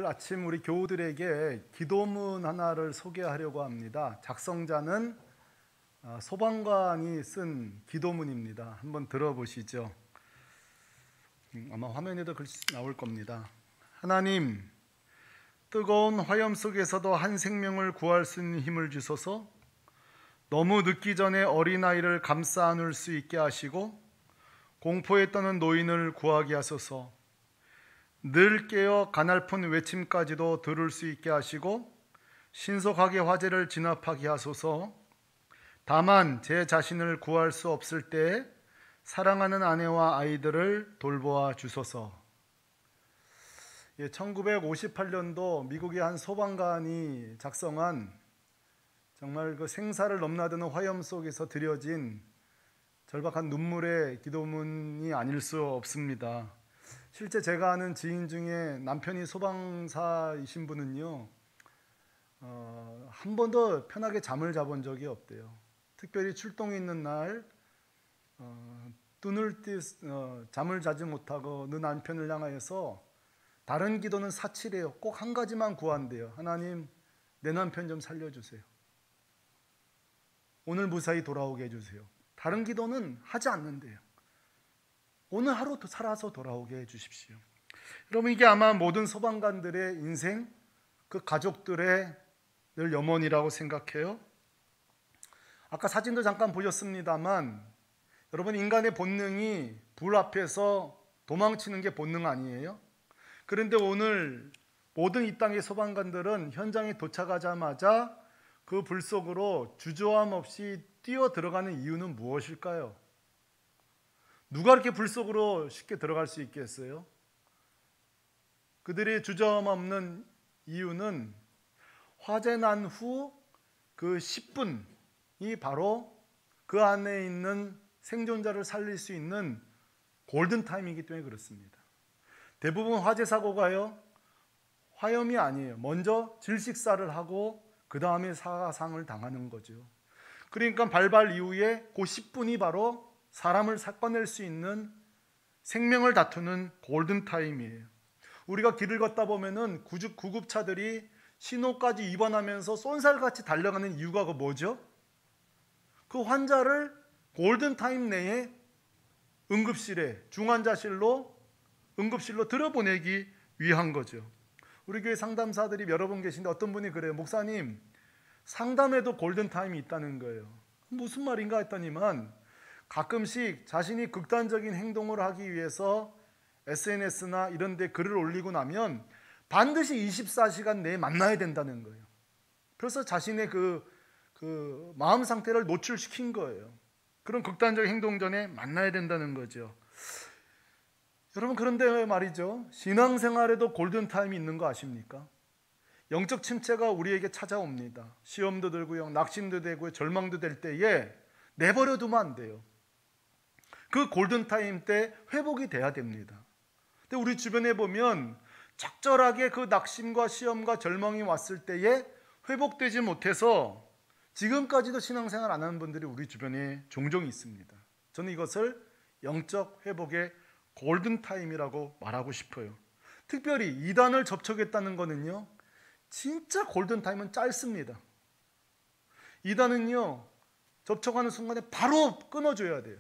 아침 우리 교우들에게 기도문 하나를 소개하려고 합니다. 작성자는 소방관이 쓴 기도문입니다. 한번 들어보시죠. 아마 화면에도 글씨 나올 겁니다. 하나님, 뜨거운 화염 속에서도 한 생명을 구할 수 있는 힘을 주소서. 너무 늦기 전에 어린아이를 감싸 안을 수 있게 하시고 공포에 떠는 노인을 구하게 하소서. 늘 깨어 가냘픈 외침까지도 들을 수 있게 하시고 신속하게 화재를 진압하게 하소서. 다만 제 자신을 구할 수 없을 때에 사랑하는 아내와 아이들을 돌보아 주소서. 1958년도 미국의 한 소방관이 작성한 정말 그 생사를 넘나드는 화염 속에서 드려진 절박한 눈물의 기도문이 아닐 수 없습니다. 실제 제가 아는 지인 중에 남편이 소방사이신 분은요, 한 번도 편하게 잠을 자본 적이 없대요. 특별히 출동이 있는 날 눈을 잠을 자지 못하고 그 남편을 향하여서 다른 기도는 사치래요. 꼭 한 가지만 구한대요. 하나님, 내 남편 좀 살려주세요. 오늘 무사히 돌아오게 해주세요. 다른 기도는 하지 않는데요. 오늘 하루 살아서 돌아오게 해주십시오. 여러분, 이게 아마 모든 소방관들의 인생, 그 가족들의 늘 염원이라고 생각해요. 아까 사진도 잠깐 보셨습니다만 여러분, 인간의 본능이 불 앞에서 도망치는 게 본능 아니에요? 그런데 오늘 모든 이 땅의 소방관들은 현장에 도착하자마자 그 불 속으로 주저함 없이 뛰어 들어가는 이유는 무엇일까요? 누가 이렇게 불 속으로 쉽게 들어갈 수 있겠어요? 그들의 주저함 없는 이유는 화재 난 후 그 10분이 바로 그 안에 있는 생존자를 살릴 수 있는 골든타임이기 때문에 그렇습니다. 대부분 화재 사고가요, 화염이 아니에요. 먼저 질식사를 하고 그 다음에 사상을 당하는 거죠. 그러니까 발발 이후에 그 10분이 바로 사람을 꺼낼 수 있는 생명을 다투는 골든타임이에요. 우리가 길을 걷다 보면은 구급차들이 신호까지 위반하면서 쏜살같이 달려가는 이유가 뭐죠? 그 환자를 골든타임 내에 응급실에, 중환자실로, 응급실로 들여보내기 위한 거죠. 우리 교회 상담사들이 여러 분 계신데 어떤 분이 그래요. 목사님, 상담에도 골든타임이 있다는 거예요. 무슨 말인가 했더니만 가끔씩 자신이 극단적인 행동을 하기 위해서 SNS나 이런 데 글을 올리고 나면 반드시 24시간 내에 만나야 된다는 거예요. 그래서 자신의 그 마음 상태를 노출시킨 거예요. 그런 극단적인 행동 전에 만나야 된다는 거죠. 여러분, 그런데 말이죠, 신앙생활에도 골든타임이 있는 거 아십니까? 영적 침체가 우리에게 찾아옵니다. 시험도 들고요, 낙심도 되고요, 절망도 될 때에 내버려 두면 안 돼요. 그 골든타임 때 회복이 돼야 됩니다. 근데 우리 주변에 보면 적절하게 그 낙심과 시험과 절망이 왔을 때에 회복되지 못해서 지금까지도 신앙생활 안 하는 분들이 우리 주변에 종종 있습니다. 저는 이것을 영적 회복의 골든타임이라고 말하고 싶어요. 특별히 이단을 접촉했다는 거는요, 진짜 골든타임은 짧습니다. 이단은요, 접촉하는 순간에 바로 끊어줘야 돼요.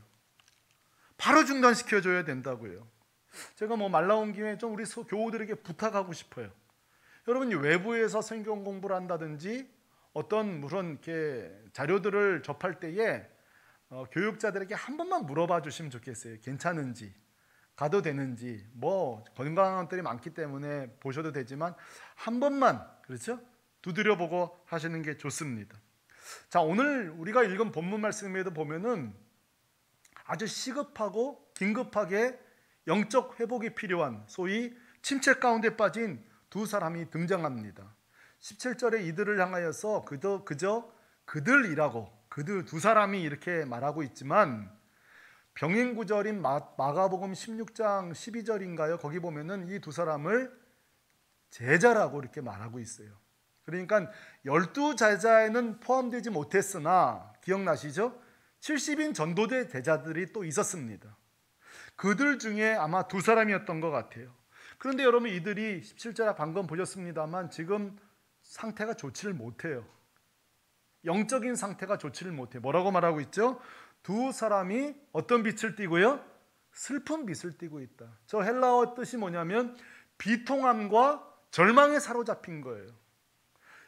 바로 중단시켜줘야 된다고요. 제가 말 나온 김에 좀 우리 교우들에게 부탁하고 싶어요. 여러분이 외부에서 성경 공부를 한다든지 어떤 무슨 이렇게 자료들을 접할 때에 교육자들에게 한 번만 물어봐 주시면 좋겠어요. 괜찮은지, 가도 되는지, 건강한 것들이 많기 때문에 보셔도 되지만 한 번만, 그렇죠? 두드려보고 하시는 게 좋습니다. 자, 오늘 우리가 읽은 본문 말씀에도 보면은 아주 시급하고 긴급하게 영적 회복이 필요한 소위 침체 가운데 빠진 두 사람이 등장합니다. 17절에 이들을 향하여서 그저 그들이라고, 그들 두 사람이 이렇게 말하고 있지만 병행 구절인 마가복음 16장 12절인가요? 거기 보면은 이 두 사람을 제자라고 이렇게 말하고 있어요. 그러니까 12제자에는 포함되지 못했으나 기억나시죠? 70인 전도대 제자들이 또 있었습니다. 그들 중에 아마 두 사람이었던 것 같아요. 그런데 여러분, 이들이 17절 방금 보셨습니다만 지금 상태가 좋지를 못해요. 영적인 상태가 좋지를 못해요. 뭐라고 말하고 있죠? 두 사람이 어떤 빛을 띠고요? 슬픈 빛을 띠고 있다. 저 헬라어 뜻이 뭐냐면 비통함과 절망에 사로잡힌 거예요.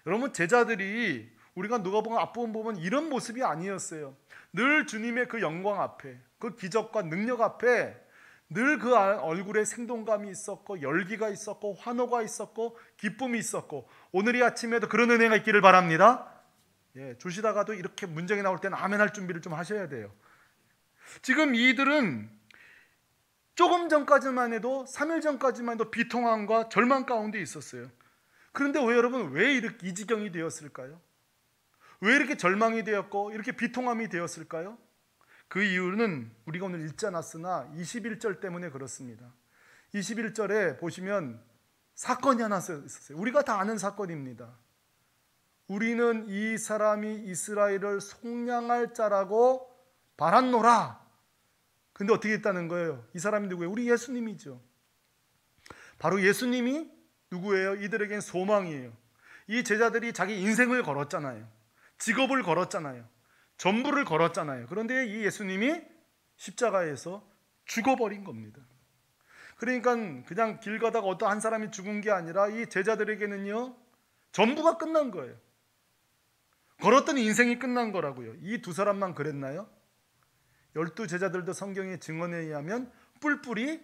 여러분, 제자들이 우리가 누가복음 앞부분 보면 이런 모습이 아니었어요. 늘 주님의 그 영광 앞에, 그 기적과 능력 앞에 늘 그 얼굴에 생동감이 있었고, 열기가 있었고, 환호가 있었고, 기쁨이 있었고, 오늘 이 아침에도 그런 은혜가 있기를 바랍니다. 주시다가도 이렇게 문장이 나올 때는 아멘 할 준비를 좀 하셔야 돼요. 지금 이들은 조금 전까지만 해도, 3일 전까지만 해도 비통함과 절망 가운데 있었어요. 그런데 왜 여러분, 왜 이렇게 이 지경이 되었을까요? 왜 이렇게 절망이 되었고 이렇게 비통함이 되었을까요? 그 이유는 우리가 오늘 읽지 않았으나 21절 때문에 그렇습니다. 21절에 보시면 사건이 하나 있었어요. 우리가 다 아는 사건입니다. 우리는 이 사람이 이스라엘을 속량할 자라고 바랐노라. 근데 어떻게 했다는 거예요? 이 사람이 누구예요? 우리 예수님이죠. 바로 예수님이 누구예요? 이들에겐 소망이에요. 이 제자들이 자기 인생을 걸었잖아요. 직업을 걸었잖아요. 전부를 걸었잖아요. 그런데 이 예수님이 십자가에서 죽어버린 겁니다. 그러니까 그냥 길 가다가 어떤 한 사람이 죽은 게 아니라 이 제자들에게는요, 전부가 끝난 거예요. 걸었던 인생이 끝난 거라고요. 이 두 사람만 그랬나요? 12제자들도 성경의 증언에 의하면 뿔뿔이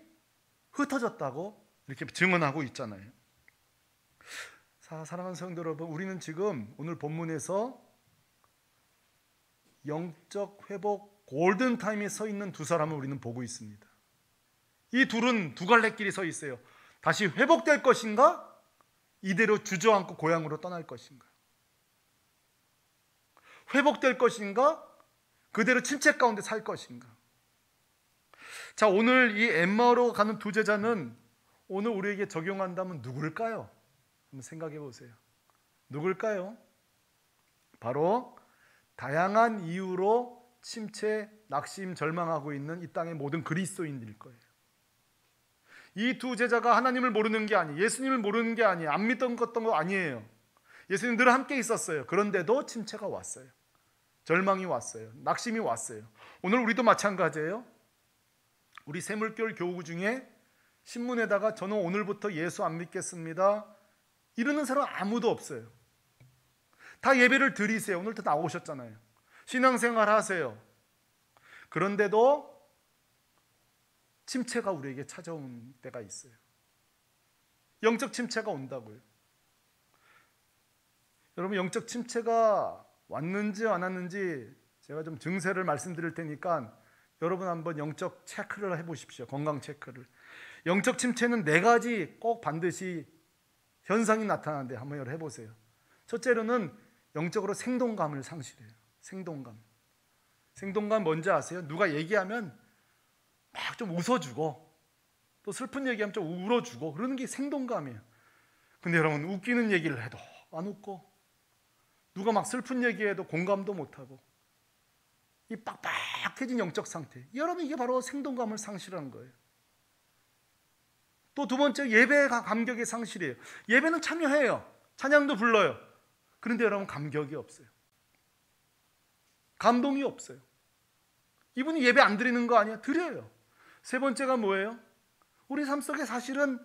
흩어졌다고 이렇게 증언하고 있잖아요. 사랑하는 성도 여러분, 우리는 지금 오늘 본문에서 영적 회복 골든타임에 서 있는 두 사람을 우리는 보고 있습니다. 이 둘은 두 갈래 길이 서 있어요. 다시 회복될 것인가? 이대로 주저앉고 고향으로 떠날 것인가? 회복될 것인가? 그대로 침체 가운데 살 것인가? 자, 오늘 이 엠마오로 가는 두 제자는 오늘 우리에게 적용한다면 누굴까요? 한번 생각해 보세요. 누굴까요? 바로 다양한 이유로 침체, 낙심, 절망하고 있는 이 땅의 모든 그리스도인들일 거예요. 이 두 제자가 하나님을 모르는 게 아니에요. 예수님을 모르는 게 아니에요. 안 믿던 거 아니에요. 예수님 늘 함께 있었어요. 그런데도 침체가 왔어요. 절망이 왔어요. 낙심이 왔어요. 오늘 우리도 마찬가지예요. 우리 새물교회 교우 중에 신문에다가 저는 오늘부터 예수 안 믿겠습니다 이러는 사람 아무도 없어요. 다 예배를 드리세요. 오늘도 나오셨잖아요. 신앙생활 하세요. 그런데도 침체가 우리에게 찾아온 때가 있어요. 영적 침체가 온다고요. 여러분, 영적 침체가 왔는지 안 왔는지 제가 좀 증세를 말씀드릴 테니까 여러분 한번 영적 체크를 해보십시오. 건강 체크를. 영적 침체는 4가지 꼭 반드시 현상이 나타나는데 한번 여러분 해보세요. 첫째로는 영적으로 생동감을 상실해요. 생동감 뭔지 아세요? 누가 얘기하면 막 좀 웃어주고 또 슬픈 얘기하면 좀 울어주고 그러는 게 생동감이에요. 근데 여러분, 웃기는 얘기를 해도 안 웃고 누가 막 슬픈 얘기해도 공감도 못하고 이 빡빡해진 영적 상태, 여러분 이게 바로 생동감을 상실한 거예요. 또 두 번째, 예배 감격의 상실이에요. 예배는 참여해요. 찬양도 불러요. 그런데 여러분, 감격이 없어요. 감동이 없어요. 이분이 예배 안 드리는 거 아니야? 드려요. 세 번째가 뭐예요? 우리 삶 속에 사실은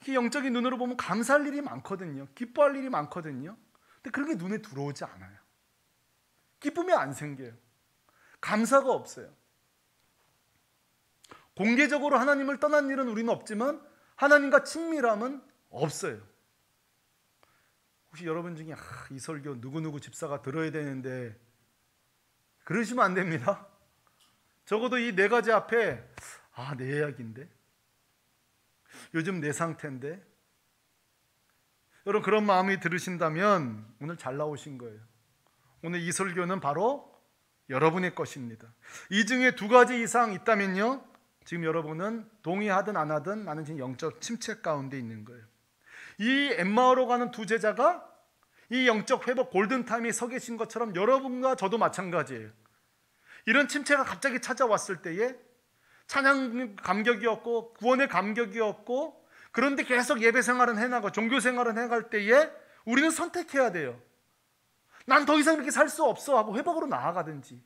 영적인 눈으로 보면 감사할 일이 많거든요. 기뻐할 일이 많거든요. 근데 그런 게 눈에 들어오지 않아요. 기쁨이 안 생겨요. 감사가 없어요. 공개적으로 하나님을 떠난 일은 우리는 없지만 하나님과 친밀함은 없어요. 혹시 여러분 중에 이 설교 누구누구 집사가 들어야 되는데 그러시면 안 됩니다. 적어도 이 4가지 앞에 내 이야기인데, 요즘 내 상태인데, 여러분 그런 마음이 들으신다면 오늘 잘 나오신 거예요. 오늘 이 설교는 바로 여러분의 것입니다. 이 중에 2가지 이상 있다면요, 지금 여러분은 동의하든 안 하든 나는 지금 영적 침체 가운데 있는 거예요. 이 엠마오로 가는 두 제자가 이 영적 회복 골든타임에 서 계신 것처럼 여러분과 저도 마찬가지예요. 이런 침체가 갑자기 찾아왔을 때에 찬양 감격이었고 구원의 감격이었고 그런데 계속 예배 생활은 해나가고 종교 생활은 해갈 때에 우리는 선택해야 돼요. 난 더 이상 이렇게 살 수 없어 하고 회복으로 나아가든지,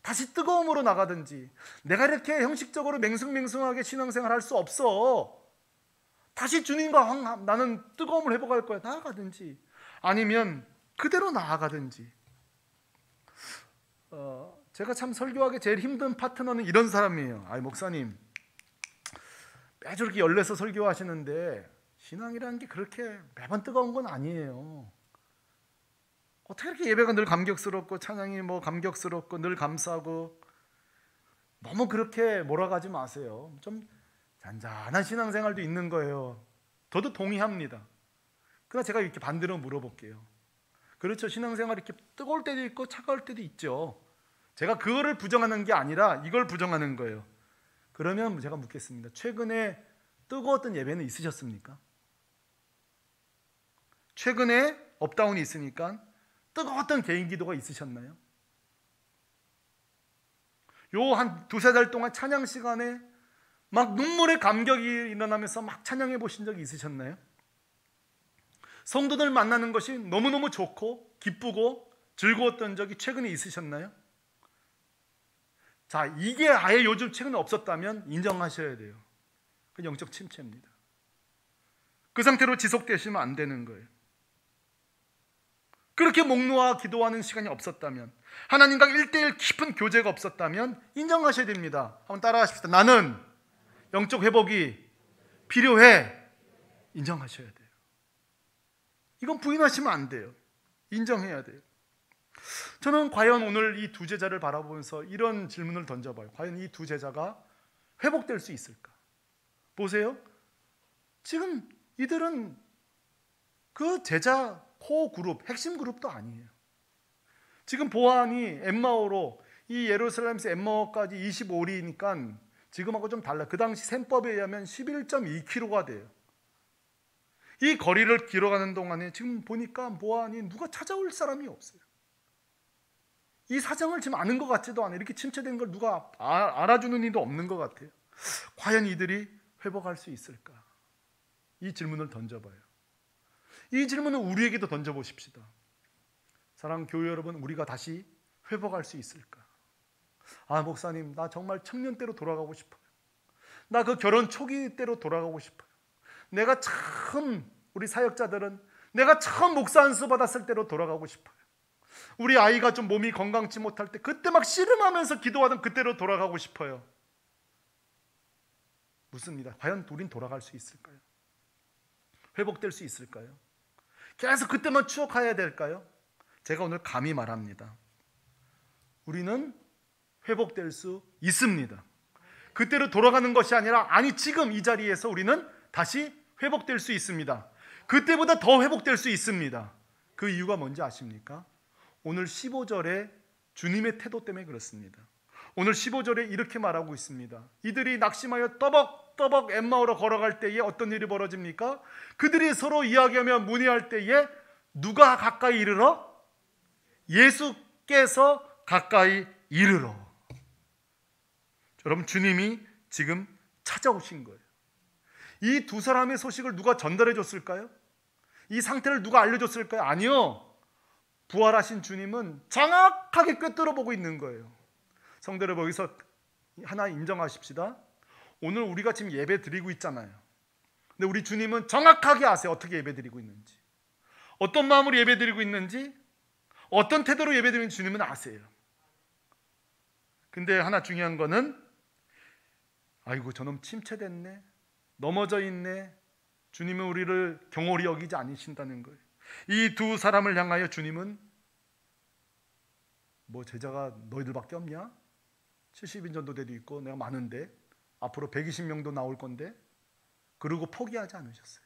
다시 뜨거움으로 나가든지, 내가 이렇게 형식적으로 맹숭맹숭하게 신앙생활 할 수 없어, 다시 주님과 나는 뜨거움을 회복할 거야, 나아가든지, 아니면 그대로 나아가든지. 제가 참 설교하기 제일 힘든 파트너는 이런 사람이에요. 목사님 매주 이렇게 열내서 설교하시는데 신앙이라는 게 그렇게 매번 뜨거운 건 아니에요. 어떻게 이렇게 예배가 늘 감격스럽고 찬양이 뭐 감격스럽고 늘 감사하고, 너무 그렇게 몰아가지 마세요. 좀 잔잔한 신앙생활도 있는 거예요. 저도 동의합니다. 그러나 제가 이렇게 반대로 물어볼게요. 그렇죠, 신앙생활이 이렇게 뜨거울 때도 있고 차가울 때도 있죠. 제가 그거를 부정하는 게 아니라 이걸 부정하는 거예요. 그러면 제가 묻겠습니다. 최근에 뜨거웠던 예배는 있으셨습니까? 최근에 업다운이 있으니까 뜨거웠던 개인 기도가 있으셨나요? 요 한 두세 달 동안 찬양 시간에 막 눈물의 감격이 일어나면서 막 찬양해 보신 적이 있으셨나요? 성도들 만나는 것이 너무너무 좋고 기쁘고 즐거웠던 적이 최근에 있으셨나요? 자, 이게 아예 요즘 최근에 없었다면 인정하셔야 돼요. 그 영적 침체입니다. 그 상태로 지속되시면 안 되는 거예요. 그렇게 목 놓아 기도하는 시간이 없었다면, 하나님과 1대1 깊은 교제가 없었다면 인정하셔야 됩니다. 한번 따라하십시다. 나는 영적 회복이 필요해. 인정하셔야 돼요. 이건 부인하시면 안 돼요. 인정해야 돼요. 저는 과연 오늘 이 두 제자를 바라보면서 이런 질문을 던져봐요. 과연 이 두 제자가 회복될 수 있을까? 보세요. 지금 이들은 그 제자 코어 그룹, 핵심 그룹도 아니에요. 지금 보안이 엠마오로, 이 예루살렘에서 엠마오까지 25리니까 지금하고 좀 달라. 그 당시 셈법에 의하면 11.2km가 돼요. 이 거리를 길어가는 동안에 지금 보니까 보안이 누가 찾아올 사람이 없어요. 이 사정을 지금 아는 것 같지도 않아요. 이렇게 침체된 걸 누가 알아주는 이도 없는 것 같아요. 과연 이들이 회복할 수 있을까? 이 질문을 던져봐요. 이 질문을 우리에게도 던져보십시다. 사랑하는 교회 여러분, 우리가 다시 회복할 수 있을까? 목사님, 나 정말 청년 때로 돌아가고 싶어요. 나 그 결혼 초기 때로 돌아가고 싶어요. 내가 처음, 우리 사역자들은 내가 처음 목사 안수 받았을 때로 돌아가고 싶어요. 우리 아이가 좀 몸이 건강치 못할 때 그때 막 씨름하면서 기도하던 그때로 돌아가고 싶어요. 묻습니다. 과연 우린 돌아갈 수 있을까요? 회복될 수 있을까요? 계속 그때만 추억해야 될까요? 제가 오늘 감히 말합니다. 우리는 회복될 수 있습니다. 그때로 돌아가는 것이 아니라, 지금 이 자리에서 우리는 다시 회복될 수 있습니다. 그때보다 더 회복될 수 있습니다. 그 이유가 뭔지 아십니까? 오늘 15절에 주님의 태도 때문에 그렇습니다. 오늘 15절에 이렇게 말하고 있습니다. 이들이 낙심하여 떠벅떠벅 엠마오로 걸어갈 때에 어떤 일이 벌어집니까? 그들이 서로 이야기하며 문의할 때에 누가 가까이 이르러? 예수께서 가까이 이르러. 여러분, 주님이 지금 찾아오신 거예요. 이 두 사람의 소식을 누가 전달해 줬을까요? 이 상태를 누가 알려줬을까요? 아니요. 부활하신 주님은 정확하게 꿰뚫어 보고 있는 거예요. 성도 여러분, 여기서 하나 인정하십시다. 오늘 우리가 지금 예배 드리고 있잖아요. 근데 우리 주님은 정확하게 아세요. 어떻게 예배 드리고 있는지, 어떤 마음으로 예배 드리고 있는지, 어떤 태도로 예배 드리는지 주님은 아세요. 근데 하나 중요한 거는, 아이고 저놈 침체됐네, 넘어져 있네, 주님은 우리를 경홀히 여기지 않으신다는 거예요. 이 두 사람을 향하여 주님은, 뭐 제자가 너희들밖에 없냐? 70인 전도대도 있고 내가 많은데 앞으로 120명도 나올 건데, 그리고 포기하지 않으셨어요.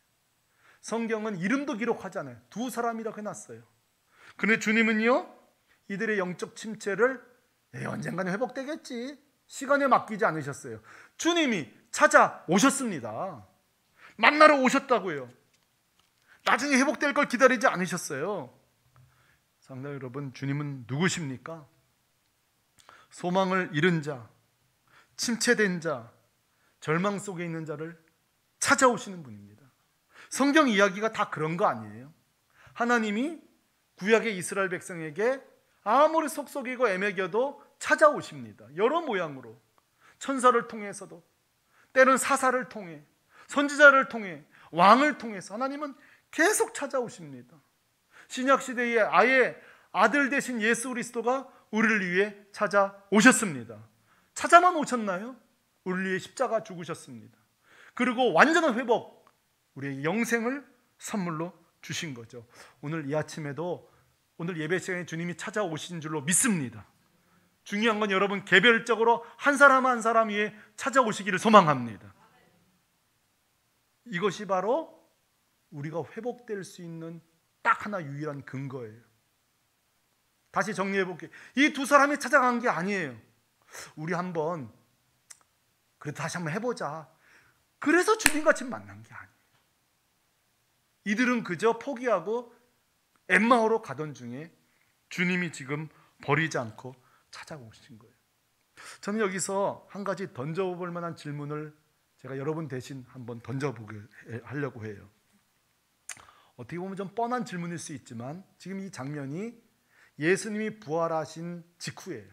성경은 이름도 기록하지 않아요. 두 사람이라고 해놨어요. 그런데 주님은요, 이들의 영적 침체를 언젠가는 회복되겠지, 시간에 맡기지 않으셨어요. 주님이 찾아오셨습니다. 만나러 오셨다고요. 나중에 회복될 걸 기다리지 않으셨어요. 성도 여러분, 주님은 누구십니까? 소망을 잃은 자, 침체된 자, 절망 속에 있는 자를 찾아오시는 분입니다. 성경 이야기가 다 그런 거 아니에요? 하나님이 구약의 이스라엘 백성에게 아무리 속속이고 애매겨도 찾아오십니다. 여러 모양으로, 천사를 통해서도, 때로는 사사를 통해, 선지자를 통해, 왕을 통해서 하나님은 계속 찾아오십니다. 신약시대에 아예 아들 되신 예수 그리스도가 우리를 위해 찾아오셨습니다. 찾아만 오셨나요? 우리를 위해 십자가 죽으셨습니다. 그리고 완전한 회복, 우리의 영생을 선물로 주신 거죠. 오늘 이 아침에도 오늘 예배 시간에 주님이 찾아오신 줄로 믿습니다. 중요한 건 여러분 개별적으로 한 사람 한 사람 위에 찾아오시기를 소망합니다. 이것이 바로 우리가 회복될 수 있는 딱 하나 유일한 근거예요. 다시 정리해 볼게요. 이 두 사람이 찾아간 게 아니에요. 우리 한번 그래도 다시 한번 해보자. 그래서 주님같이 만난 게 아니에요. 이들은 그저 포기하고 엠마오로 가던 중에 주님이 지금 버리지 않고 찾아오신 거예요. 저는 여기서 한 가지 던져볼 만한 질문을 제가 여러분 대신 한번 던져보게 하려고 해요. 어떻게 보면 좀 뻔한 질문일 수 있지만 지금 이 장면이 예수님이 부활하신 직후예요.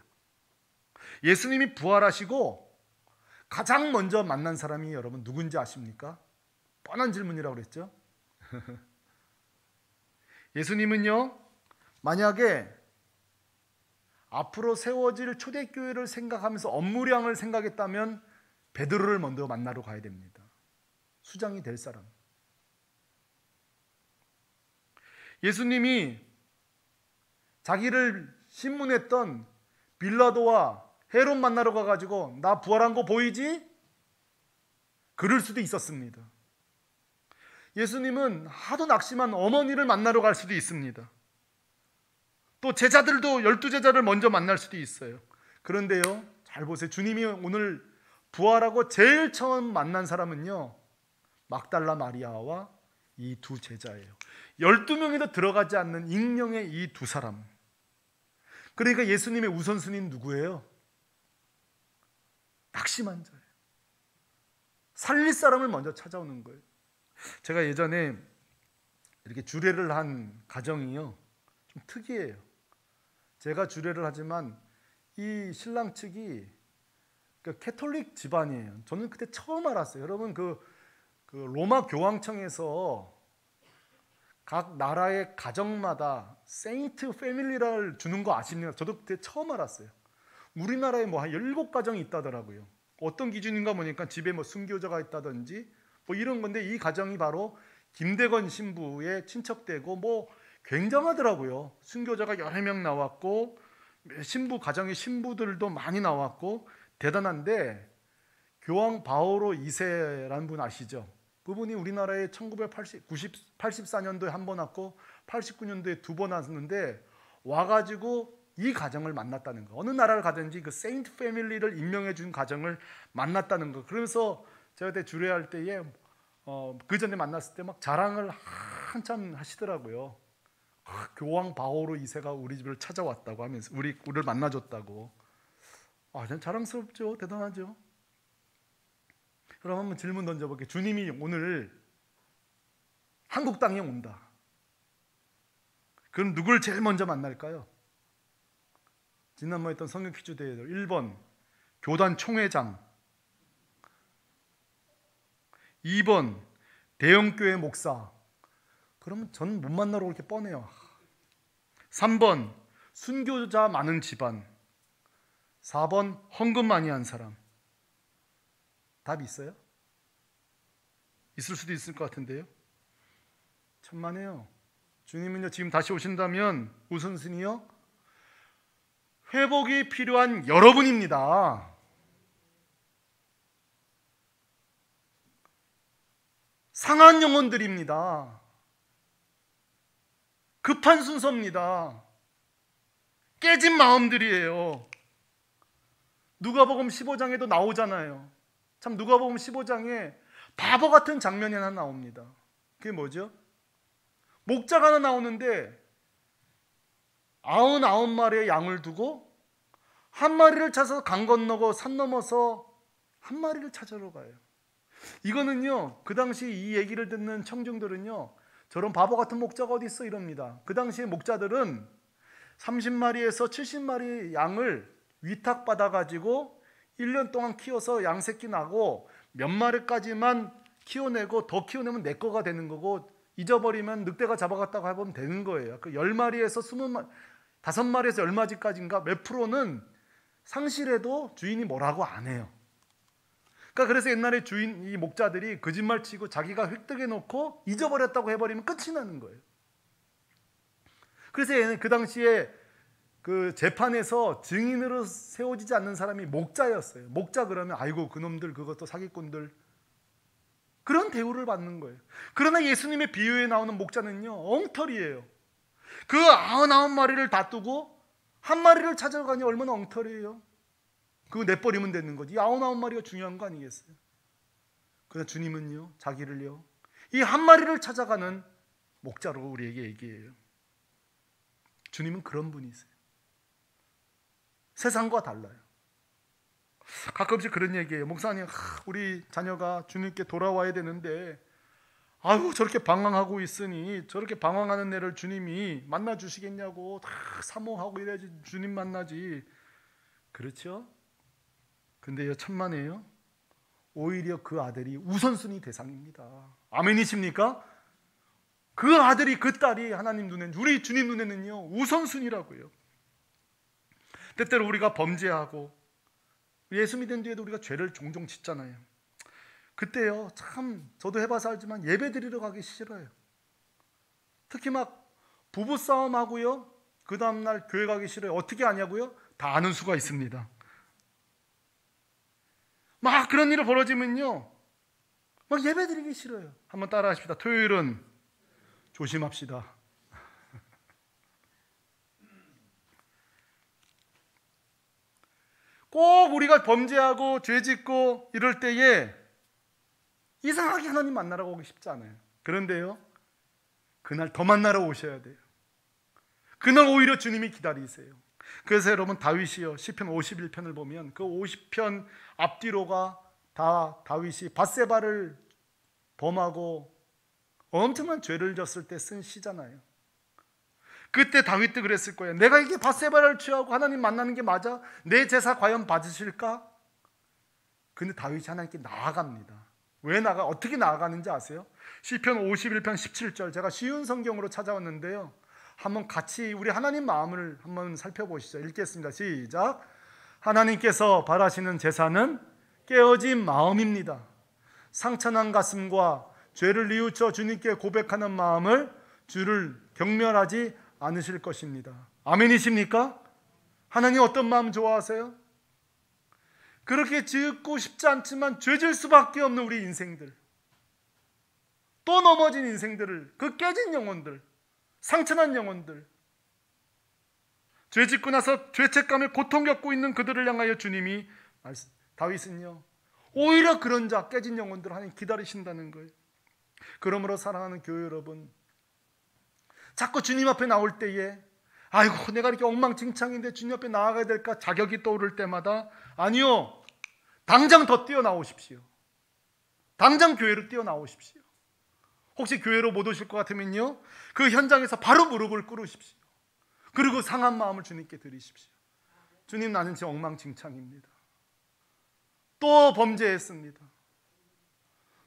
예수님이 부활하시고 가장 먼저 만난 사람이 여러분 누군지 아십니까? 뻔한 질문이라고 그랬죠? 예수님은요, 만약에 앞으로 세워질 초대교회를 생각하면서 업무량을 생각했다면 베드로를 먼저 만나러 가야 됩니다. 수장이 될 사람. 예수님이 자기를 신문했던 빌라도와 헤롯 만나러 가가지고 나 부활한 거 보이지? 그럴 수도 있었습니다. 예수님은 하도 낙심한 어머니를 만나러 갈 수도 있습니다. 또 제자들도 12제자를 먼저 만날 수도 있어요. 그런데요, 잘 보세요. 주님이 오늘 부활하고 제일 처음 만난 사람은요, 막달라 마리아와 이 두 제자예요. 12명에도 들어가지 않는 익명의 이 두 사람. 그러니까 예수님의 우선순위는 누구예요? 낙심한 자예요. 살릴 사람을 먼저 찾아오는 거예요. 제가 예전에 이렇게 주례를 한 가정이요, 좀 특이해요. 제가 주례를 하지만 이 신랑 측이 캐톨릭 집안이에요. 저는 그때 처음 알았어요. 여러분 그 로마 교황청에서 각 나라의 가정마다 세인트 패밀리를 주는 거 아십니까? 저도 그때 처음 알았어요. 우리나라에 뭐 한 7가정이 있다더라고요. 어떤 기준인가 보니까 집에 뭐 순교자가 있다든지 뭐 이런 건데, 이 가정이 바로 김대건 신부의 친척되고 뭐 굉장하더라고요. 순교자가 여러 명 나왔고 신부 가정의 신부들도 많이 나왔고 대단한데, 교황 바오로 2세라는 분 아시죠? 그분이 우리나라에 1984년도에 한 번 왔고 89년도에 2번 왔는데 와가지고 이 가정을 만났다는 거. 어느 나라를 가든지 그 세인트 패밀리를 임명해 준 가정을 만났다는 거. 그러면서 제가 그때 주례할 때에 그 전에 만났을 때 막 자랑을 한참 하시더라고요. 교황 바오로 2세가 우리 집을 찾아왔다고 하면서 우리를 만나줬다고. 전 자랑스럽죠. 대단하죠. 그럼 한번 질문 던져볼게요. 주님이 오늘 한국 땅에 온다. 그럼 누굴 제일 먼저 만날까요? 지난번에 했던 성경 퀴즈 대회도 1번 교단 총회장, 2번 대형교회 목사. 그러면 전 못 만나러 올 게 뻔해요. 3번 순교자 많은 집안, 4번 헌금 많이 한 사람. 답이 있어요? 있을 수도 있을 것 같은데요. 천만에요. 주님은요, 지금 다시 오신다면 우선순위요, 회복이 필요한 여러분입니다. 상한 영혼들입니다. 급한 순서입니다. 깨진 마음들이에요. 누가복음 15장에도 나오잖아요. 참, 누가복음 15장에 바보 같은 장면이 하나 나옵니다. 그게 뭐죠? 목자가 하나 나오는데 99마리의 양을 두고 한 마리를 찾아서 강 건너고 산 넘어서 한 마리를 찾으러 가요. 이거는요, 그 당시 이 얘기를 듣는 청중들은요, 저런 바보 같은 목자가 어디 있어 이럽니다. 그 당시에 목자들은 30마리에서 70마리 양을 위탁받아 가지고 1년 동안 키워서 양새끼 나고 몇 마리까지만 키워내고 더 키워내면 내 거가 되는 거고, 잊어버리면 늑대가 잡아갔다고 해보면 되는 거예요. 그 10마리에서 20마리, 5마리에서 10마리까지인가 몇 프로는 상실해도 주인이 뭐라고 안 해요. 그러니까 그래서 옛날에 이 목자들이 거짓말 치고 자기가 획득해 놓고 잊어버렸다고 해버리면 끝이 나는 거예요. 그래서 얘는 그 당시에 그 재판에서 증인으로 세워지지 않는 사람이 목자였어요. 목자 그러면 아이고 그놈들 그것도 사기꾼들, 그런 대우를 받는 거예요. 그러나 예수님의 비유에 나오는 목자는요, 엉터리예요. 그 99마리를 다 두고 한 마리를 찾아가니 얼마나 엉터리예요. 그거 내버리면 되는 거지. 이 99마리가 중요한 거 아니겠어요? 그러나 주님은요, 자기를요, 이 한 마리를 찾아가는 목자로 우리에게 얘기해요. 주님은 그런 분이세요. 세상과 달라요. 가끔씩 그런 얘기해요. 목사님, 우리 자녀가 주님께 돌아와야 되는데 아유 저렇게 방황하고 있으니 저렇게 방황하는 애를 주님이 만나 주시겠냐고 다 사모하고 이래야지 주님 만나지. 그렇죠? 근데요, 천만에요, 오히려 그 아들이 우선순위 대상입니다. 아멘이십니까? 그 아들이 그 딸이 하나님 눈에는, 우리 주님 눈에는요 우선순위라고요. 때때로 우리가 범죄하고 예수 믿은 뒤에도 우리가 죄를 종종 짓잖아요. 그때요, 참 저도 해봐서 알지만 예배 드리러 가기 싫어요. 특히 막 부부싸움하고요, 그 다음날 교회 가기 싫어요. 어떻게 하냐고요? 다 아는 수가 있습니다. 막 그런 일이 벌어지면요, 막 예배 드리기 싫어요. 한번 따라 하십시다. 토요일은 조심합시다. 꼭 우리가 범죄하고 죄짓고 이럴 때에 이상하게 하나님 만나러 오기 쉽지 않아요. 그런데요, 그날 더 만나러 오셔야 돼요. 그날 오히려 주님이 기다리세요. 그래서 여러분, 다윗이요, 시편 51편을 보면 그 50편 앞뒤로가 다 다윗이 밧세바를 범하고 엄청난 죄를 졌을 때 쓴 시잖아요. 그때 다윗도 그랬을 거예요. 내가 이게 밧세바를 취하고 하나님 만나는 게 맞아? 내 제사 과연 받으실까? 근데 다윗이 하나님께 나아갑니다. 왜 어떻게 나아가는지 아세요? 시편 51편 17절, 제가 쉬운 성경으로 찾아왔는데요, 한번 같이 우리 하나님 마음을 한번 살펴보시죠. 읽겠습니다. 시작. 하나님께서 바라시는 제사는 깨어진 마음입니다. 상처난 가슴과 죄를 뉘우쳐 주님께 고백하는 마음을 주를 경멸하지 않으실 것입니다. 아멘이십니까? 하나님 어떤 마음 좋아하세요? 그렇게 짓고 싶지 않지만 죄질 수밖에 없는 우리 인생들, 또 넘어진 인생들을, 그 깨진 영혼들, 상처난 영혼들, 죄 짓고 나서 죄책감에 고통 겪고 있는 그들을 향하여 주님이, 다윗은요, 오히려 그런 자, 깨진 영혼들 하나님 기다리신다는 거예요. 그러므로 사랑하는 교회 여러분, 자꾸 주님 앞에 나올 때에 아이고 내가 이렇게 엉망진창인데 주님 앞에 나아가야 될까 자격이 떠오를 때마다, 아니요, 당장 더 뛰어나오십시오. 당장 교회로 뛰어나오십시오. 혹시 교회로 못 오실 것 같으면요, 그 현장에서 바로 무릎을 꿇으십시오. 그리고 상한 마음을 주님께 드리십시오. 주님, 나는 지금 엉망진창입니다. 또 범죄했습니다.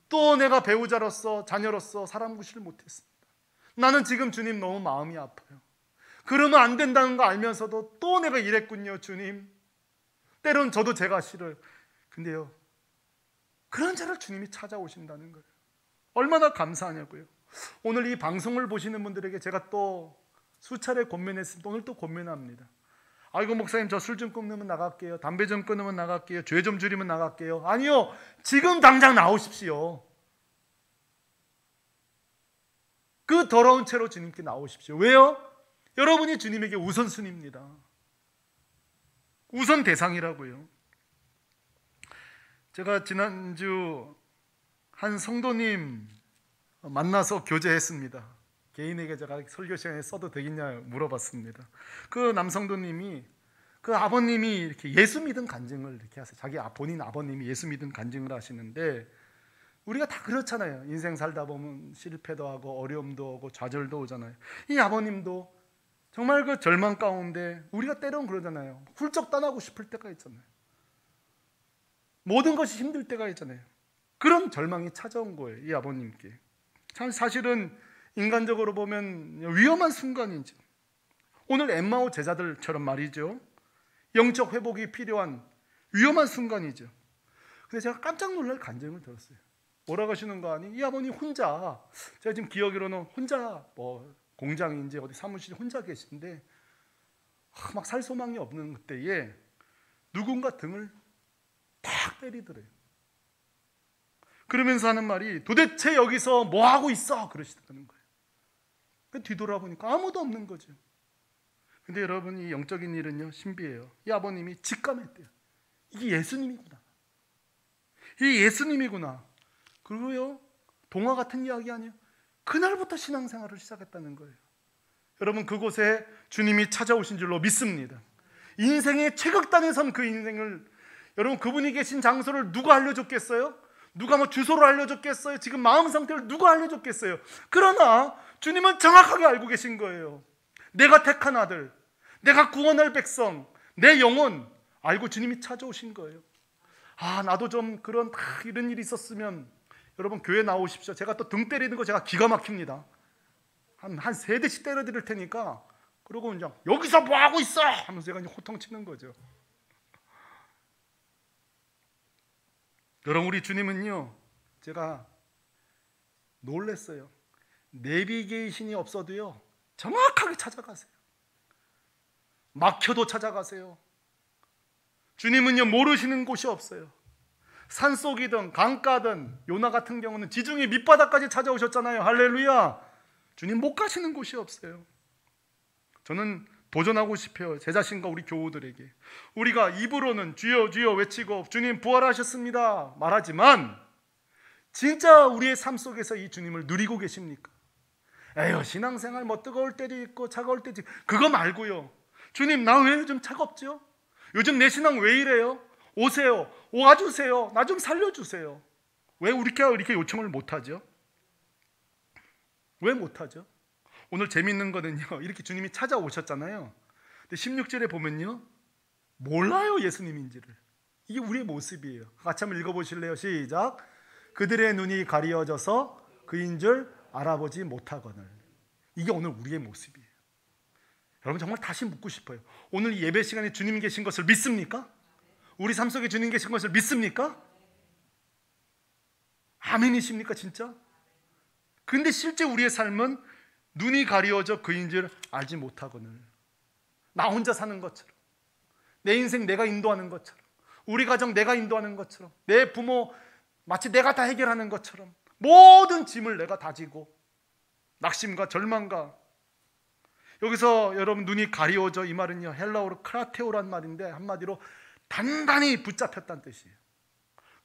또 내가 배우자로서 자녀로서 사람 구실을 못했습니다. 나는 지금 주님 너무 마음이 아파요. 그러면 안 된다는 거 알면서도 또 내가 이랬군요. 주님, 때론 저도 제가 싫어요. 근데요, 그런 자를 주님이 찾아오신다는 거예요. 얼마나 감사하냐고요. 오늘 이 방송을 보시는 분들에게 제가 또 수차례 권면했습니다. 오늘 또 권면합니다. 아이고 목사님, 저 술 좀 끊으면 나갈게요. 담배 좀 끊으면 나갈게요. 죄 좀 줄이면 나갈게요. 아니요, 지금 당장 나오십시오. 그 더러운 채로 주님께 나오십시오. 왜요? 여러분이 주님에게 우선순위입니다. 우선 대상이라고요. 제가 지난주 한 성도님 만나서 교제했습니다. 개인에게 제가 설교 시간에 써도 되겠냐 물어봤습니다. 그 남성도님이, 그 아버님이 이렇게 예수 믿음 간증을 이렇게 하세요. 본인 아버님이 예수 믿음 간증을 하시는데, 우리가 다 그렇잖아요. 인생 살다 보면 실패도 하고 어려움도 오고 좌절도 오잖아요. 이 아버님도 정말 그 절망 가운데 우리가 때로는 그러잖아요. 훌쩍 떠나고 싶을 때가 있잖아요. 모든 것이 힘들 때가 있잖아요. 그런 절망이 찾아온 거예요. 이 아버님께. 참 사실은 인간적으로 보면 위험한 순간이죠. 오늘 엠마오 제자들처럼 말이죠. 영적 회복이 필요한 위험한 순간이죠. 근데 제가 깜짝 놀랄 간증을 들었어요. 뭐라고 하시는 거 아니? 이 아버님 혼자, 제가 지금 기억으로는 혼자 뭐 공장인지 어디 사무실 혼자 계신데 막 살 소망이 없는 그때에 누군가 등을 탁 때리더래요. 그러면서 하는 말이 도대체 여기서 뭐 하고 있어? 그러시다는 거예요. 뒤돌아보니까 아무도 없는 거죠. 근데 여러분, 이 영적인 일은요 신비해요. 이 아버님이 직감했대요. 이게 예수님이구나. 이 예수님이구나. 그리고요 동화 같은 이야기 아니에요. 그날부터 신앙생활을 시작했다는 거예요. 여러분, 그곳에 주님이 찾아오신 줄로 믿습니다. 인생의 최극단에 선 그 인생을, 여러분, 그분이 계신 장소를 누가 알려줬겠어요? 누가 뭐 주소를 알려줬겠어요? 지금 마음 상태를 누가 알려줬겠어요? 그러나 주님은 정확하게 알고 계신 거예요. 내가 택한 아들, 내가 구원할 백성, 내 영혼 알고 주님이 찾아오신 거예요. 아, 나도 좀 그런 이런 일이 있었으면, 여러분 교회 나오십시오. 제가 또 등 때리는 거 제가 기가 막힙니다. 한 세 대씩 때려 드릴 테니까. 그러고 그냥 여기서 뭐 하고 있어? 하면서 제가 호통치는 거죠. 여러분, 우리 주님은요, 제가 놀랐어요. 내비게이션이 없어도요 정확하게 찾아가세요. 막혀도 찾아가세요. 주님은요 모르시는 곳이 없어요. 산속이든 강가든, 요나 같은 경우는 지중해 밑바닥까지 찾아오셨잖아요. 할렐루야. 주님 못 가시는 곳이 없어요. 저는 도전하고 싶어요. 제 자신과 우리 교우들에게. 우리가 입으로는 주여 주여 외치고 주님 부활하셨습니다 말하지만, 진짜 우리의 삶 속에서 이 주님을 누리고 계십니까? 에휴, 신앙생활 뭐 뜨거울 때도 있고 차가울 때도 있고, 그거 말고요. 주님, 나 왜 요즘 차갑죠? 요즘 내 신앙 왜 이래요? 오세요, 와주세요, 나 좀 살려주세요. 왜 우리가 이렇게 요청을 못하죠? 왜 못하죠? 오늘 재밌는 거는요, 이렇게 주님이 찾아오셨잖아요. 근데 16절에 보면요, 몰라요, 예수님인지를. 이게 우리의 모습이에요. 같이 한번 읽어보실래요? 시작. 그들의 눈이 가리어져서 그인 줄 알아보지 못하거늘. 이게 오늘 우리의 모습이에요. 여러분, 정말 다시 묻고 싶어요. 오늘 예배 시간에 주님 계신 것을 믿습니까? 우리 삶 속에 주님 계신 것을 믿습니까? 아멘이십니까 진짜? 근데 실제 우리의 삶은 눈이 가리워져 그인 줄 알지 못하거늘. 나 혼자 사는 것처럼, 내 인생 내가 인도하는 것처럼, 우리 가정 내가 인도하는 것처럼, 내 부모 마치 내가 다 해결하는 것처럼 모든 짐을 내가 다 지고 낙심과 절망과, 여기서 여러분 눈이 가리워져, 이 말은요 헬라어로 크라테오란 말인데 한마디로 단단히 붙잡혔다는 뜻이에요.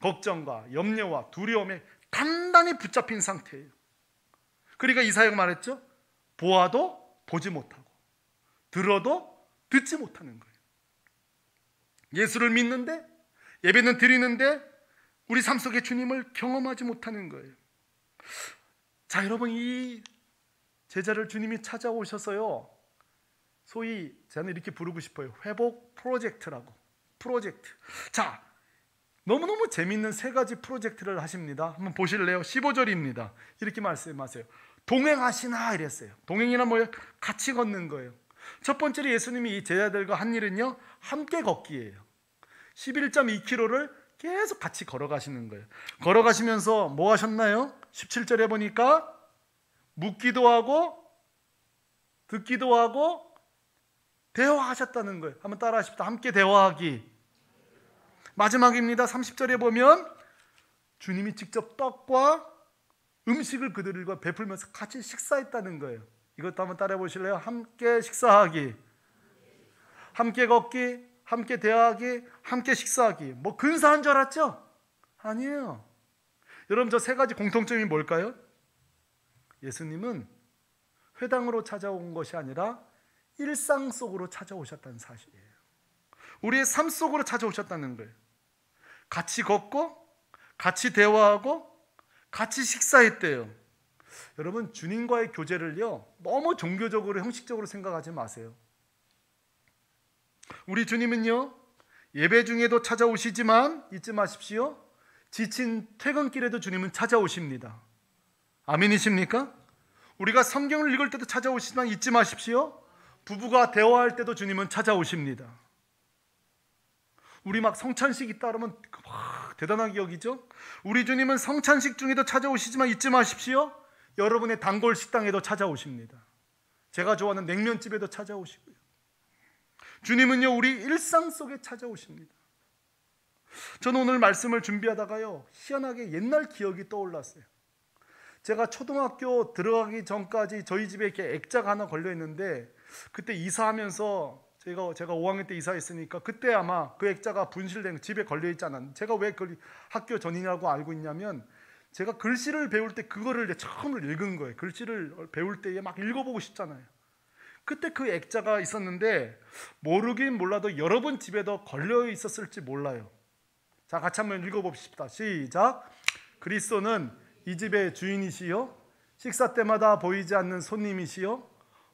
걱정과 염려와 두려움에 단단히 붙잡힌 상태예요. 그러니까 이사야가 말했죠. 보아도 보지 못하고 들어도 듣지 못하는 거예요. 예수를 믿는데, 예배는 드리는데 우리 삶 속에 주님을 경험하지 못하는 거예요. 자, 여러분, 이 제자를 주님이 찾아오셔서요, 소위 저는 이렇게 부르고 싶어요. 회복 프로젝트라고. 프로젝트. 자, 너무너무 재밌는 세 가지 프로젝트를 하십니다. 한번 보실래요? 15절입니다. 이렇게 말씀하세요. 동행하시나 이랬어요. 동행이란 뭐예요? 같이 걷는 거예요. 첫 번째로 예수님이 이 제자들과 한 일은요, 함께 걷기예요. 11.2km를 계속 같이 걸어가시는 거예요. 걸어가시면서 뭐 하셨나요? 17절에 보니까 묻기도 하고 듣기도 하고 대화하셨다는 거예요. 한번 따라 하십시다. 함께 대화하기. 마지막입니다. 30절에 보면 주님이 직접 떡과 음식을 그들과 베풀면서 같이 식사했다는 거예요. 이것도 한번 따라해 보실래요? 함께 식사하기, 함께 걷기, 함께 대화하기, 함께 식사하기. 뭐 근사한 줄 알았죠? 아니에요. 여러분, 저 세 가지 공통점이 뭘까요? 예수님은 회당으로 찾아온 것이 아니라 일상 속으로 찾아오셨다는 사실이에요. 우리의 삶 속으로 찾아오셨다는 거예요. 같이 걷고 같이 대화하고 같이 식사했대요. 여러분, 주님과의 교제를요, 너무 종교적으로 형식적으로 생각하지 마세요. 우리 주님은요, 예배 중에도 찾아오시지만 잊지 마십시오. 지친 퇴근길에도 주님은 찾아오십니다. 아멘이십니까? 우리가 성경을 읽을 때도 찾아오시지만 잊지 마십시오. 부부가 대화할 때도 주님은 찾아오십니다. 우리 막 성찬식 있다 그러면 대단하게 여기죠? 우리 주님은 성찬식 중에도 찾아오시지만 잊지 마십시오. 여러분의 단골 식당에도 찾아오십니다. 제가 좋아하는 냉면집에도 찾아오시고요. 주님은요, 우리 일상 속에 찾아오십니다. 저는 오늘 말씀을 준비하다가요, 희한하게 옛날 기억이 떠올랐어요. 제가 초등학교 들어가기 전까지 저희 집에 이렇게 액자가 하나 걸려 있는데, 그때 이사하면서 제가 5학년 때 이사했으니까 그때 아마 그 액자가 분실된 집에 걸려 있지 않았는데, 제가 왜 학교 전이라고 알고 있냐면, 제가 글씨를 배울 때 그거를 처음으로 읽은 거예요. 글씨를 배울 때에 막 읽어보고 싶잖아요. 그때 그 액자가 있었는데, 모르긴 몰라도 여러분 집에도 걸려 있었을지 몰라요. 자, 같이 한번 읽어봅시다. 시작. 그리스도는 이 집의 주인이시요, 식사 때마다 보이지 않는 손님이시요,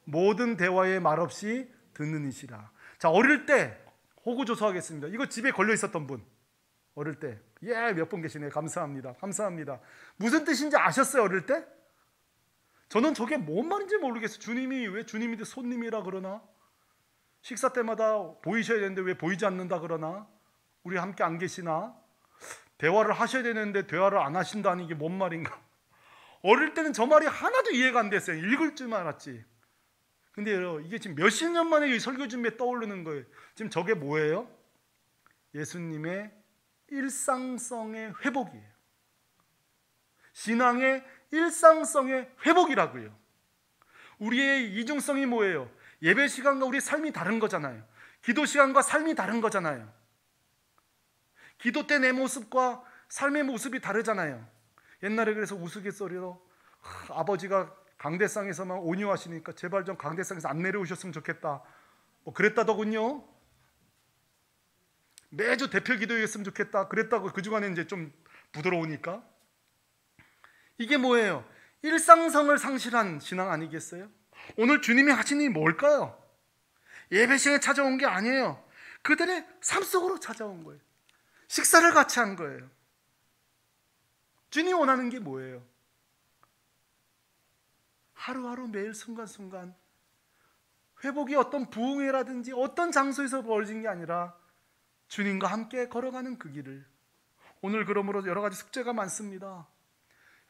모든 대화에 말없이 듣는 이시라. 자, 어릴 때 호구조사하겠습니다. 이거 집에 걸려 있었던 분, 어릴 때 몇 분 계시네요. 감사합니다. 감사합니다. 무슨 뜻인지 아셨어요? 어릴 때? 저는 저게 뭔 말인지 모르겠어요. 주님이 왜 주님인데 손님이라 그러나? 식사 때마다 보이셔야 되는데 왜 보이지 않는다 그러나? 우리 함께 안 계시나? 대화를 하셔야 되는데 대화를 안 하신다는 게 뭔 말인가? 어릴 때는 저 말이 하나도 이해가 안 됐어요. 읽을 줄 알았지. 근데 이게 지금 몇십 년 만에 이 설교 준비에 떠오르는 거예요. 지금 저게 뭐예요? 예수님의 일상성의 회복이에요. 신앙의 일상성의 회복이라고요. 우리의 이중성이 뭐예요? 예배 시간과 우리 삶이 다른 거잖아요. 기도 시간과 삶이 다른 거잖아요. 기도 때 내 모습과 삶의 모습이 다르잖아요. 옛날에 그래서 우스갯소리로 아버지가 강대상에서만 온유하시니까 제발 좀 강대상에서 안 내려오셨으면 좋겠다, 뭐 그랬다더군요. 매주 대표 기도했으면 좋겠다 그랬다고. 그 주간에 이제 좀 부드러우니까. 이게 뭐예요? 일상성을 상실한 신앙 아니겠어요? 오늘 주님이 하신 일이 뭘까요? 예배 시간에 찾아온 게 아니에요. 그들의 삶 속으로 찾아온 거예요. 식사를 같이 한 거예요. 주님이 원하는 게 뭐예요? 하루하루 매일 순간순간 회복이 어떤 부흥회라든지 어떤 장소에서 벌어진 게 아니라 주님과 함께 걸어가는 그 길을. 오늘 그러므로 여러 가지 숙제가 많습니다.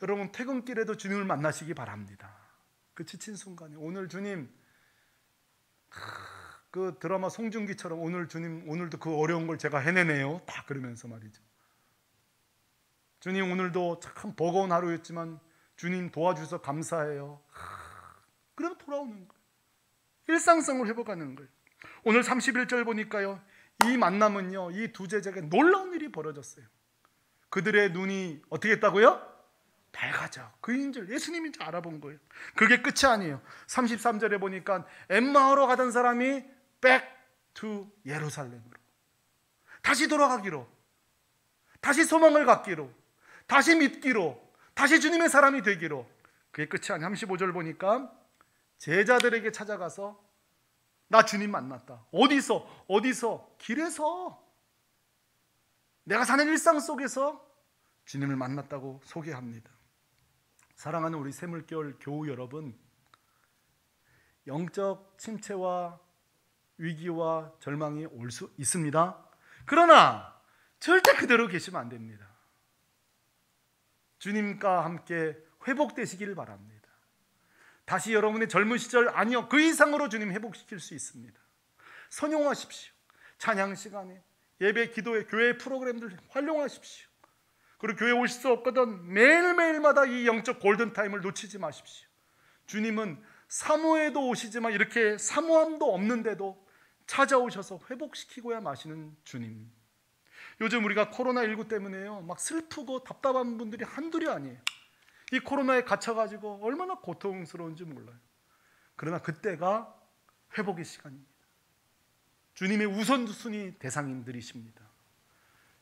여러분, 퇴근길에도 주님을 만나시기 바랍니다. 그 지친 순간에 오늘 주님, 그 드라마 송중기처럼 오늘 주님, 오늘도 그 어려운 걸 제가 해내네요, 다 그러면서 말이죠. 주님, 오늘도 참 버거운 하루였지만 주님 도와주셔서 감사해요. 그럼 돌아오는 거예요. 일상성을 회복하는 거예요. 오늘 31절 보니까요, 이 만남은요, 이 두 제자에게 놀라운 일이 벌어졌어요. 그들의 눈이 어떻게 했다고요? 밝아져. 그인 줄, 예수님인 줄 알아본 거예요. 그게 끝이 아니에요. 33절에 보니까 엠마오로 가던 사람이 back to 예루살렘으로, 다시 돌아가기로, 다시 소망을 갖기로, 다시 믿기로, 다시 주님의 사람이 되기로. 그게 끝이 아니에요. 35절 보니까 제자들에게 찾아가서 나 주님 만났다. 어디서? 길에서, 내가 사는 일상 속에서 주님을 만났다고 소개합니다. 사랑하는 우리 새물결 교우 여러분, 영적 침체와 위기와 절망이 올 수 있습니다. 그러나 절대 그대로 계시면 안 됩니다. 주님과 함께 회복되시기를 바랍니다. 다시 여러분의 젊은 시절, 아니요, 그 이상으로 주님 회복시킬 수 있습니다. 선용하십시오. 찬양 시간에, 예배, 기도회, 교회 프로그램들 활용하십시오. 그리고 교회 오실 수 없거든 매일매일마다 이 영적 골든타임을 놓치지 마십시오. 주님은 사모에도 오시지만 이렇게 사모함도 없는데도 찾아오셔서 회복시키고야 마시는 주님. 요즘 우리가 코로나19 때문에요, 막 슬프고 답답한 분들이 한둘이 아니에요. 이 코로나에 갇혀가지고 얼마나 고통스러운지 몰라요. 그러나 그때가 회복의 시간입니다. 주님의 우선순위 대상인들이십니다.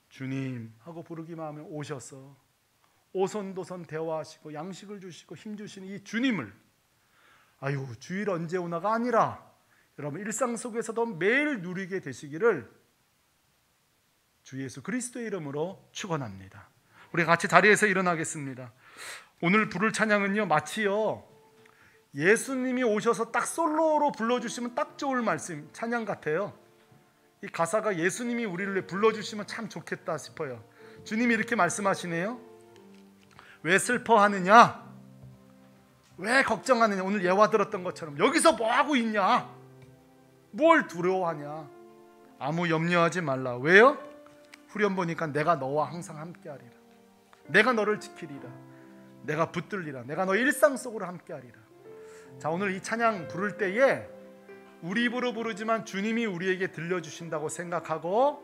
주님 하고 부르기만 하면 오셔서 오손도손 대화하시고 양식을 주시고 힘 주시는 이 주님을 아유 주일 언제 오나가 아니라 여러분 일상 속에서도 매일 누리게 되시기를 주 예수 그리스도의 이름으로 축원합니다. 우리 같이 자리에서 일어나겠습니다. 오늘 부를 찬양은요 마치요 예수님이 오셔서 딱 솔로로 불러주시면 딱 좋을 말씀 찬양 같아요. 이 가사가 예수님이 우리를 불러주시면 참 좋겠다 싶어요. 주님이 이렇게 말씀하시네요. 왜 슬퍼하느냐? 왜 걱정하느냐? 오늘 예화 들었던 것처럼 여기서 뭐하고 있냐? 뭘 두려워하냐? 아무 염려하지 말라. 왜요? 후렴 보니까 내가 너와 항상 함께하리라. 내가 너를 지키리라. 내가 붙들리라. 내가 너 일상 속으로 함께하리라. 자, 오늘 이 찬양 부를 때에 우리 입으로 부르지만 주님이 우리에게 들려주신다고 생각하고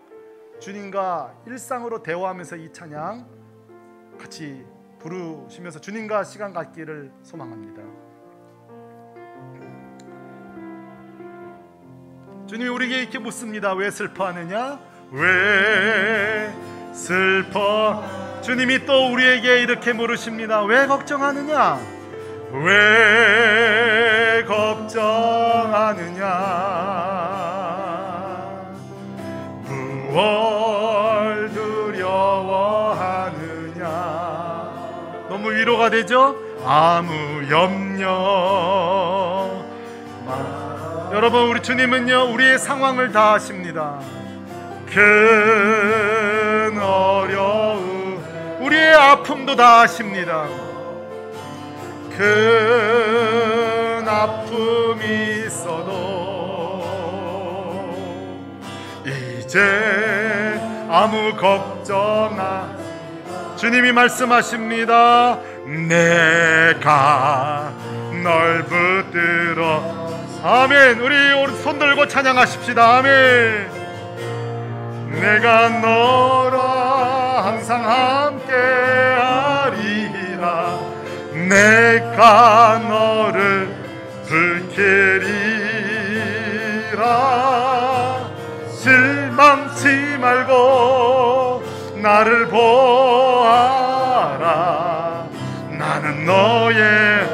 주님과 일상으로 대화하면서 이 찬양 같이 부르시면서 주님과 시간 갖기를 소망합니다. 주님이 우리에게 이렇게 묻습니다. 왜 슬퍼하느냐? 왜 슬퍼? 주님이 또 우리에게 이렇게 물으십니다. 왜 걱정하느냐? 왜 걱정하느냐? 무얼 두려워하느냐? 너무 위로가 되죠? 아무 염려. 여러분 우리 주님은요 우리의 상황을 다 아십니다. 큰 어려움 우리의 아픔도 다 아십니다. 큰 아픔이 있어도 이제 아무 걱정아 주님이 말씀하십니다. 내가 널 붙들어. 아멘. 우리 손 들고 찬양하십시다. 아멘. 내가 너라 항상 함께하리라. 내가 너를 지키리라. 실망치 말고 나를 보아라. 나는 너의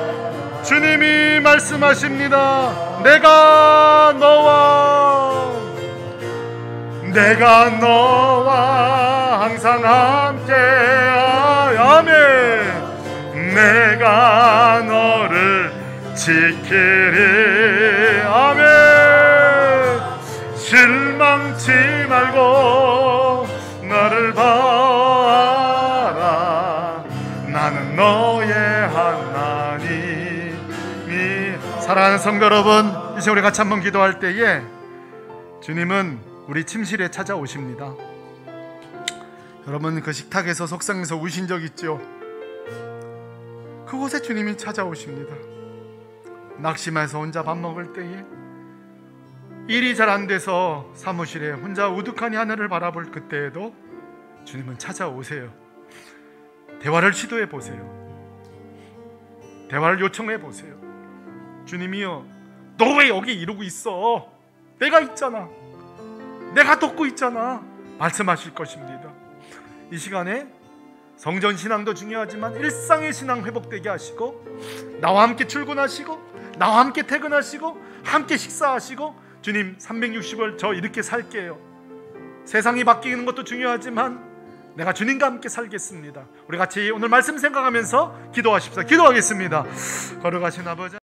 주님이 말씀하십니다. 내가 너와 항상 함께하여. 아멘. 내가 너를 지키리. 아멘. 실망치 말고 나를 봐라. 나는 너의 하나님이. 사랑하는 성도 여러분, 이제 우리 같이 한번 기도할 때에 주님은 우리 침실에 찾아오십니다. 여러분 그 식탁에서 속상해서 우신 적 있죠? 그곳에 주님이 찾아오십니다. 낙심해서 혼자 밥 먹을 때에, 일이 잘 안 돼서 사무실에 혼자 우두커니 하늘을 바라볼 그때에도 주님은 찾아오세요. 대화를 시도해 보세요. 대화를 요청해 보세요. 주님이요, 너 왜 여기 이러고 있어? 내가 있잖아. 내가 돕고 있잖아. 말씀하실 것입니다. 이 시간에 성전 신앙도 중요하지만 일상의 신앙 회복되게 하시고, 나와 함께 출근하시고 나와 함께 퇴근하시고 함께 식사하시고, 주님 360을 저 이렇게 살게요. 세상이 바뀌는 것도 중요하지만 내가 주님과 함께 살겠습니다. 우리 같이 오늘 말씀 생각하면서 기도하십시다. 기도하겠습니다. 걸어가신 아버지,